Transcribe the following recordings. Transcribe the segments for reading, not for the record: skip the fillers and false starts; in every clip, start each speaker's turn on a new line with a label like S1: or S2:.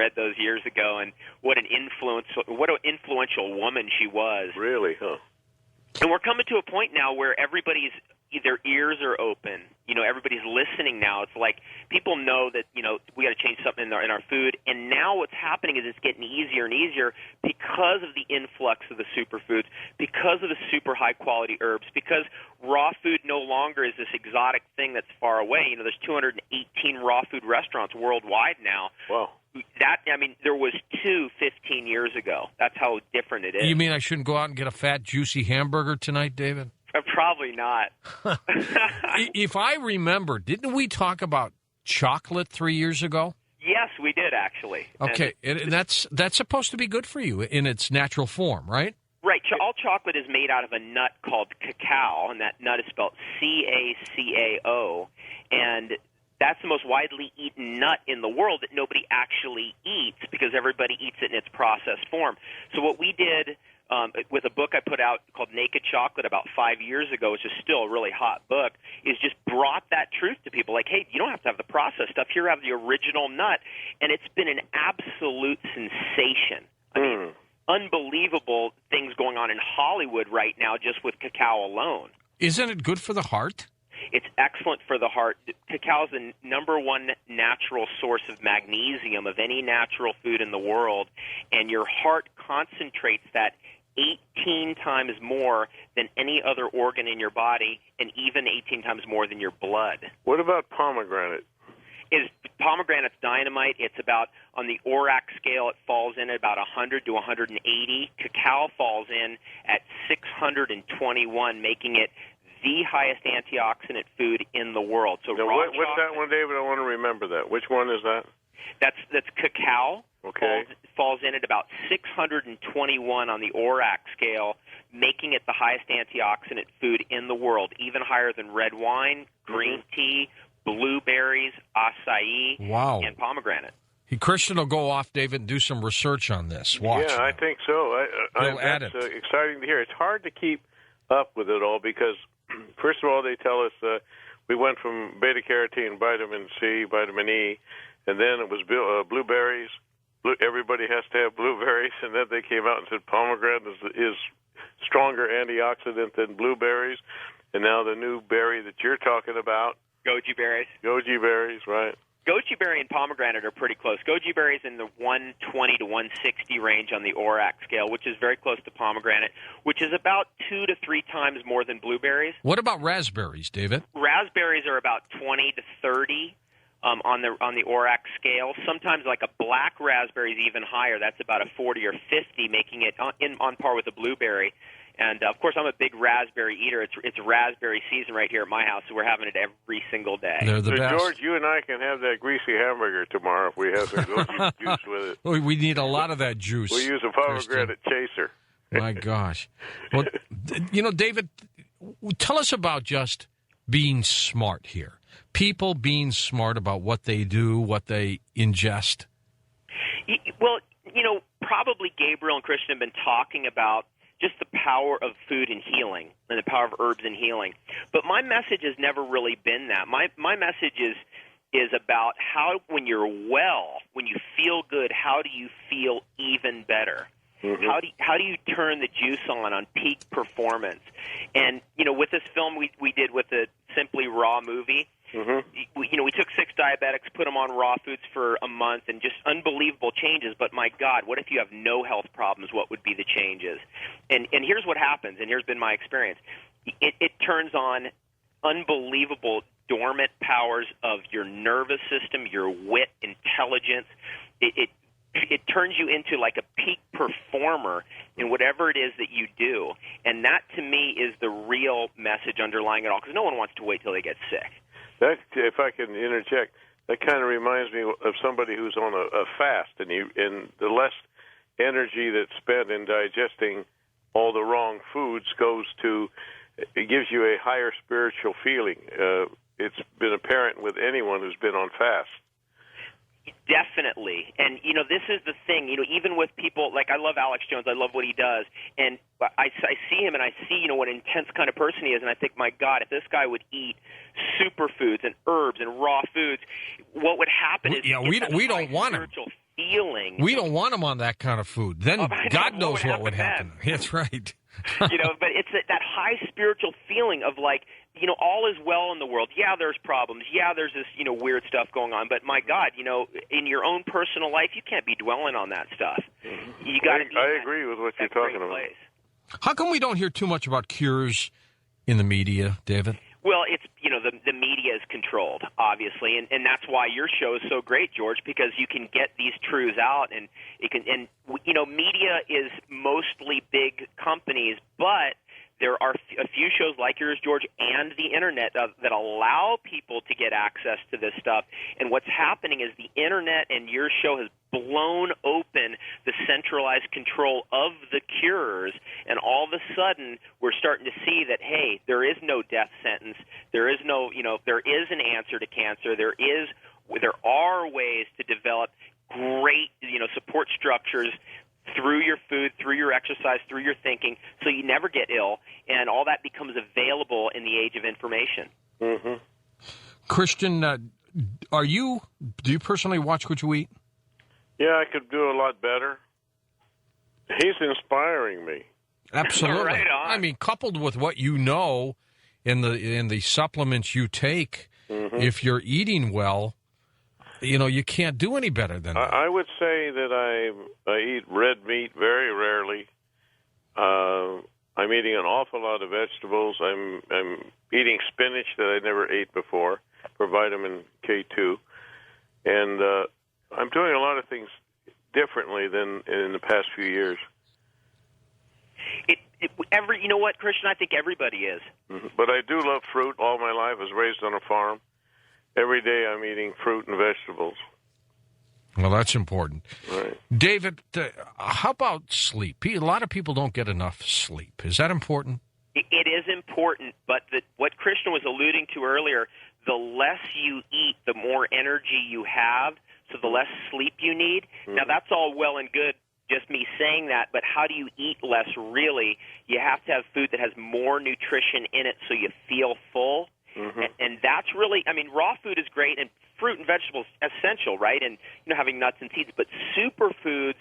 S1: read those years ago, and what an influential woman she was.
S2: Really, huh?
S1: And we're coming to a point now where their ears are open. Everybody's listening now. It's like people know that, we got to change something in our food. And now what's happening is it's getting easier and easier because of the influx of the superfoods, because of the super high-quality herbs, because raw food no longer is this exotic thing that's far away. There's 218 raw food restaurants worldwide now.
S2: Wow.
S1: There was 15 years ago. That's how different it is.
S3: You mean I shouldn't go out and get a fat, juicy hamburger tonight, David?
S1: Probably not.
S3: If I remember, didn't we talk about chocolate 3 years ago?
S1: Yes, we did, actually.
S3: Okay, and that's supposed to be good for you in its natural form, right?
S1: Right. All chocolate is made out of a nut called cacao, and that nut is spelled C-A-C-A-O, and that's the most widely eaten nut in the world that nobody actually eats because everybody eats it in its processed form. So what we did with a book I put out called Naked Chocolate about 5 years ago, which is still a really hot book, is just brought that truth to people. Like, hey, you don't have to have the processed stuff. Here, have the original nut. And it's been an absolute sensation. I mean, unbelievable things going on in Hollywood right now just with cacao alone.
S3: Isn't it good for the heart?
S1: It's excellent for the heart. Cacao is the number one natural source of magnesium of any natural food in the world, and your heart concentrates that 18 times more than any other organ in your body, and even 18 times more than your blood.
S2: What about pomegranate?
S1: Pomegranate's dynamite. It's about, on the ORAC scale, it falls in at about 100 to 180. Cacao falls in at 621, making it the highest antioxidant food in the world. So
S2: now, what's that one, David? I want to remember that. Which one is that?
S1: That's cacao.
S2: Okay.
S1: Falls in at about 621 on the ORAC scale, making it the highest antioxidant food in the world, even higher than red wine, green tea, blueberries, acai, and pomegranate.
S3: Christian will go off, David, and do some research on this. Watch.
S2: Yeah, I think so. That's exciting to hear. It's hard to keep up with it all because, first of all, they tell us we went from beta-carotene, vitamin C, vitamin E, and then it was blueberries. Everybody has to have blueberries, and then they came out and said pomegranate is stronger antioxidant than blueberries, and now the new berry that you're talking about.
S1: Goji berries.
S2: Goji berries, right.
S1: Goji berry and pomegranate are pretty close. Goji berry is in the 120 to 160 range on the ORAC scale, which is very close to pomegranate, which is about 2 to 3 times more than blueberries.
S3: What about raspberries, David?
S1: Raspberries are about 20 to 30 on the ORAC scale. Sometimes like a black raspberry is even higher. That's about a 40 or 50, making it on par with a blueberry. And, of course, I'm a big raspberry eater. It's raspberry season right here at my house, so we're having it every single day.
S3: They're the best.
S2: George, you and I can have that greasy hamburger tomorrow if we have the goji juice with it.
S3: We need a lot of that juice.
S2: We'll use a pomegranate chaser.
S3: My gosh. Well, David, tell us about just being smart here. People being smart about what they do, what they ingest.
S1: Well, probably Gabriel and Christian have been talking about just the power of food and healing and the power of herbs and healing. But my message has never really been that. My message is about how, when you're well, when you feel good, how do you feel even better? Mm-hmm. How do you turn the juice on peak performance? And, with this film we did with the Simply Raw movie, we took 6 diabetics, put them on raw foods for a month, and just unbelievable changes. But my God, what if you have no health problems? What would be the changes? And here's what happens, and here's been my experience. It turns on unbelievable dormant powers of your nervous system, your wit, intelligence. It turns you into like a peak performer in whatever it is that you do. And that, to me, is the real message underlying it all, because no one wants to wait till they get sick.
S2: That, if I can interject, that kind of reminds me of somebody who's on a fast, and the less energy that's spent in digesting all the wrong foods it gives you a higher spiritual feeling. It's been apparent with anyone who's been on fast.
S1: Definitely. And, this is the thing, even with people, like I love Alex Jones, I love what he does, and I see him and I see, what an intense kind of person he is, and I think, my God, if this guy would eat superfoods and herbs and raw foods, what would happen is
S3: we don't want him.
S1: feeling.
S3: We don't want them on that kind of food. Then God knows what would happen. That's right.
S1: But it's that high spiritual feeling of like, all is well in the world. Yeah, there's problems. Yeah, there's this, weird stuff going on. But my God, in your own personal life, you can't be dwelling on that stuff. You got.
S2: I agree with what you're talking about.
S1: Place.
S3: How come we don't hear too much about cures in the media, David?
S1: Well, it's the media is controlled, obviously, and that's why your show is so great, George, because you can get these truths out, and media is mostly big companies, but there are a few shows like yours, George, and the Internet that allow people to get access to this stuff. And what's happening is the Internet and your show has blown open the centralized control of the cures, and all of a sudden we're starting to see that, hey, there is no death sentence. There is no, there is an answer to cancer. There are ways to develop great, support structures through your food, through your exercise, through your thinking, so you never get ill, and all that becomes available in the age of information.
S2: Mm-hmm.
S3: Christian, do you personally watch what you eat?
S2: Yeah, I could do a lot better. He's inspiring me.
S3: Absolutely.
S1: Right on.
S3: I mean, coupled with what you know in the supplements you take, if you're eating well, you can't do any better than that.
S2: I would say that I eat red meat very rarely. I'm eating an awful lot of vegetables. I'm eating spinach that I never ate before for vitamin K2. And I'm doing a lot of things differently than in the past few years.
S1: You know what, Christian? I think everybody is.
S2: Mm-hmm. But I do love fruit. All my life I was raised on a farm. Every day I'm eating fruit and vegetables.
S3: Well, that's important.
S2: Right.
S3: David, how about sleep? A lot of people don't get enough sleep. Is that important?
S1: It is important, but what Christian was alluding to earlier, the less you eat, the more energy you have, so the less sleep you need. Mm-hmm. Now, that's all well and good, just me saying that, but how do you eat less really? You have to have food that has more nutrition in it so you feel full. Mm-hmm. And that's really, raw food is great, and fruit and vegetables essential, right? And having nuts and seeds, but superfoods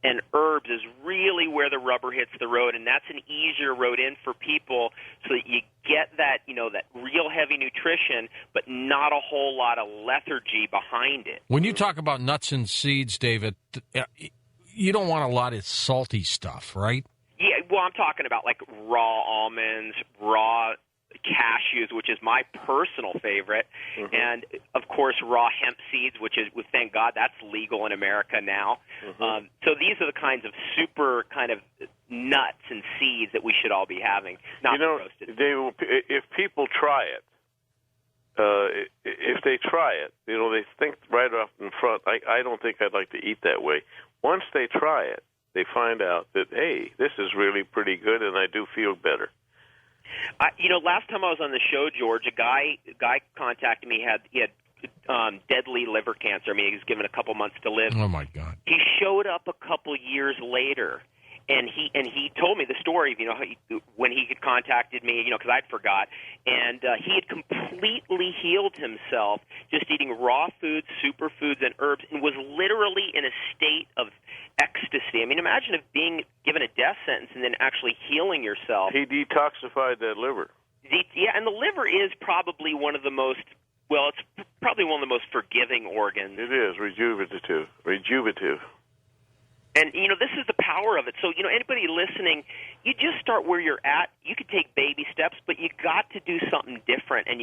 S1: and herbs is really where the rubber hits the road, and that's an easier road in for people, so that you get that that real heavy nutrition, but not a whole lot of lethargy behind it.
S3: When you talk about nuts and seeds, David, you don't want a lot of salty stuff, right?
S1: Yeah, well, I'm talking about like raw almonds, raw cashews, which is my personal favorite, and of course raw hemp seeds, which is, thank God, that's legal in America now. So these are the kinds of super kind of nuts and seeds that we should all be having, not roasted.
S2: If people try it, if they try it, they think right off in front, I don't think I'd like to eat that way. Once they try it, they find out that, hey, this is really pretty good, and I do feel better.
S1: Last time I was on the show, George, a guy contacted me. He had deadly liver cancer. He was given a couple months to live.
S3: Oh my God!
S1: He showed up a couple years later, and he told me the story of when he had contacted me, because I'd forgot, and he had completely healed himself just eating raw foods, superfoods, and herbs, and was literally in a state of ecstasy. Imagine if being given a death sentence and then actually healing yourself.
S2: He detoxified that liver.
S1: Yeah, and the liver is probably one of the most, it's probably one of the most forgiving organs.
S2: It is, rejuvenative.
S1: And, this is the power of it. So, anybody listening, you just start where you're at. You could take baby steps, but you got to do something different. And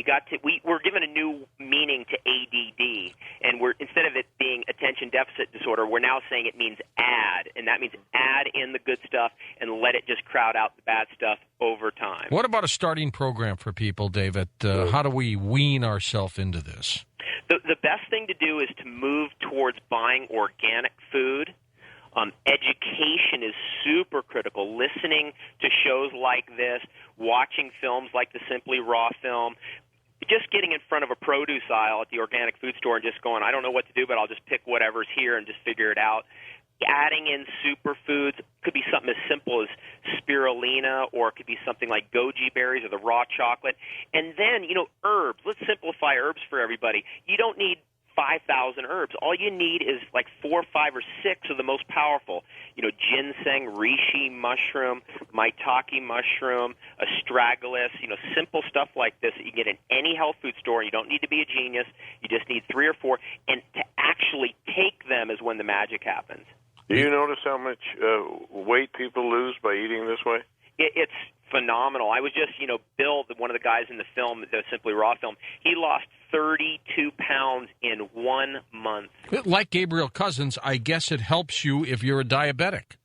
S1: we're given a new meaning to ADD. And instead of it being attention deficit disorder, we're now saying it means add. And that means add in the good stuff and let it just crowd out the bad stuff over time.
S3: What about a starting program for people, David? How do we wean ourselves into this?
S1: The best thing to do is to move towards buying organic food. Education is super critical. Listening to shows like this, watching films like the Simply Raw film, just getting in front of a produce aisle at the organic food store and just going, I don't know what to do, but I'll just pick whatever's here and just figure it out. Adding in superfoods could be something as simple as spirulina, or it could be something like goji berries or the raw chocolate. And then, herbs. Let's simplify herbs for everybody. You don't need 5,000 herbs. All you need is like 4, 5, or 6 of the most powerful. Ginseng, reishi mushroom, maitake mushroom, astragalus, simple stuff like this that you can get in any health food store. You don't need to be a genius. You just need 3 or 4. And to actually take them is when the magic happens.
S2: Do you notice how much weight people lose by eating this way?
S1: It's phenomenal. I was just, Bill, one of the guys in the film, the Simply Raw film, he lost 32 pounds in 1 month.
S3: Like Gabriel Cousens, I guess it helps you if you're a diabetic.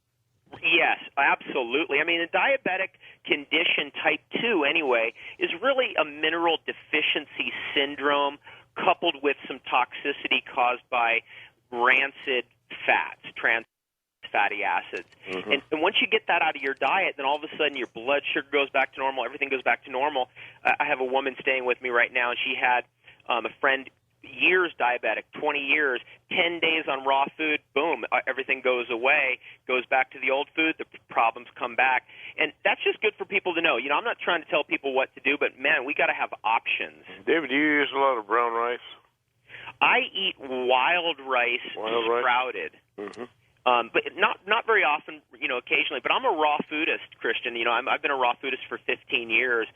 S1: Yes, absolutely. I mean, a diabetic condition, type 2 anyway, is really a mineral deficiency syndrome coupled with some toxicity caused by rancid fats, trans fatty acids. Mm-hmm. And once you get that out of your diet, then all of a sudden your blood sugar goes back to normal, everything goes back to normal. I have a woman staying with me right now, and she had a friend, years diabetic, 20 years, 10 days on raw food, boom, everything goes away, goes back to the old food, the problems come back. And that's just good for people to know. I'm not trying to tell people what to do, but, man, we got to have options.
S2: David, do you use a lot of brown rice?
S1: I eat wild rice sprouted. Mm-hmm. But not very often, occasionally. But I'm a raw foodist, Christian. I've been a raw foodist for 15 years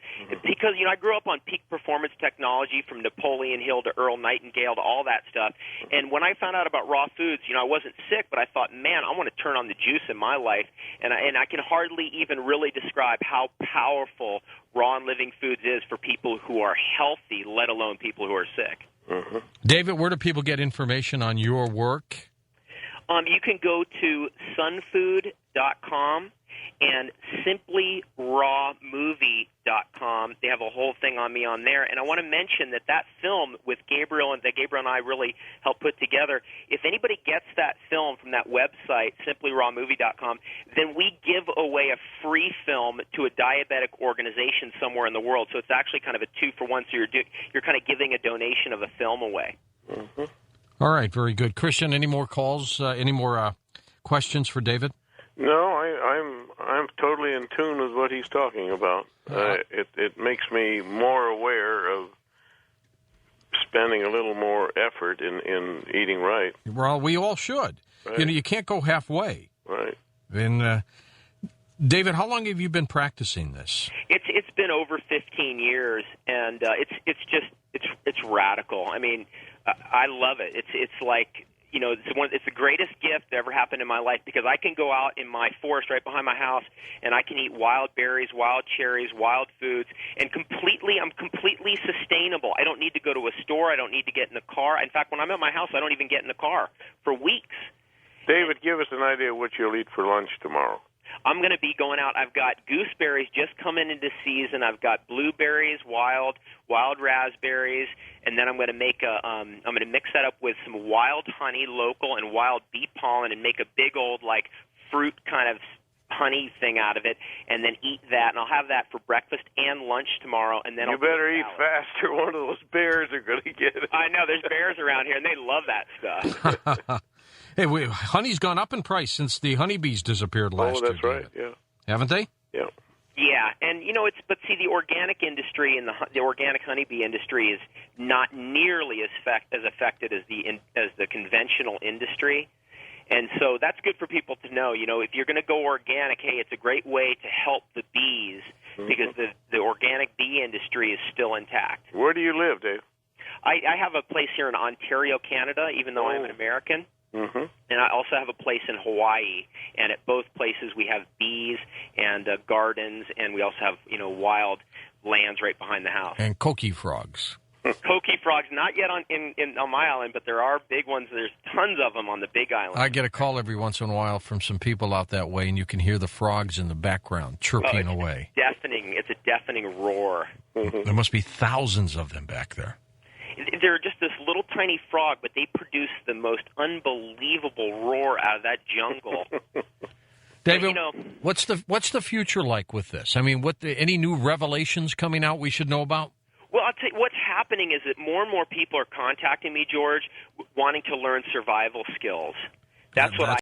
S1: because, I grew up on peak performance technology from Napoleon Hill to Earl Nightingale to all that stuff. And when I found out about raw foods, I wasn't sick, but I thought, man, I want to turn on the juice in my life. And I can hardly even really describe how powerful raw and living foods is for people who are healthy, let alone people who are sick.
S3: Mm-hmm. David, where do people get information on your work?
S1: You can go to sunfood.com and simplyrawmovie.com. They have a whole thing on me on there. And I want to mention that film with Gabriel and I really helped put together, if anybody gets that film from that website, simplyrawmovie.com, then we give away a free film to a diabetic organization somewhere in the world. So it's actually kind of a 2-for-1. So you're kind of giving a donation of a film away.
S2: Mm-hmm.
S3: All right, very good. Christian, any more calls, any more questions for David?
S2: No, I'm totally in tune with what he's talking about. It makes me more aware of spending a little more effort in eating right.
S3: Well, we all should. Right. You can't go halfway.
S2: Right.
S3: And David, how long have you been practicing this?
S1: It's been over 15 years, and it's radical. I mean, I love it. It's like, it's the greatest gift that ever happened in my life because I can go out in my forest right behind my house and I can eat wild berries, wild cherries, wild foods, and I'm completely sustainable. I don't need to go to a store. I don't need to get in the car. In fact, when I'm at my house, I don't even get in the car for weeks.
S2: David, give us an idea of what you'll eat for lunch tomorrow.
S1: I'm going to be going out. I've got gooseberries just coming into season. I've got blueberries, wild raspberries, and then I'm going to make I'm going to mix that up with some wild honey, local, and wild bee pollen, and make a big old fruit kind of honey thing out of it, and then eat that. And I'll have that for breakfast and lunch tomorrow. And then
S2: you better eat fast, or one of those bears are going to get it.
S1: I know there's bears around here, and they love that stuff.
S3: Hey, honey's gone up in price since the honeybees disappeared last year.
S2: Oh, that's right, yeah.
S3: Haven't they?
S2: Yeah.
S1: Yeah, and but see, the organic industry and the organic honeybee industry is not nearly as affected as the conventional industry. And so that's good for people to know. If you're going to go organic, hey, it's a great way to help the bees because the organic bee industry is still intact.
S2: Where do you live, Dave?
S1: I have a place here in Ontario, Canada, even though I'm an American.
S2: Mm-hmm.
S1: And I also have a place in Hawaii, and at both places we have bees and gardens, and we also have wild lands right behind the house.
S3: And coqui frogs.
S1: Coqui frogs, not yet on my island, but there are big ones. There's tons of them on the Big Island.
S3: I get a call every once in a while from some people out that way, and you can hear the frogs in the background chirping away.
S1: Deafening. It's a deafening roar.
S2: Mm-hmm.
S3: There must be thousands of them back there.
S1: They're just this little tiny frog, but they produce the most unbelievable roar out of that jungle.
S3: David, what's the future like with this? I mean, any new revelations coming out we should know about?
S1: Well, I'll tell you, what's happening is that more and more people are contacting me, George, wanting to learn survival skills. That's what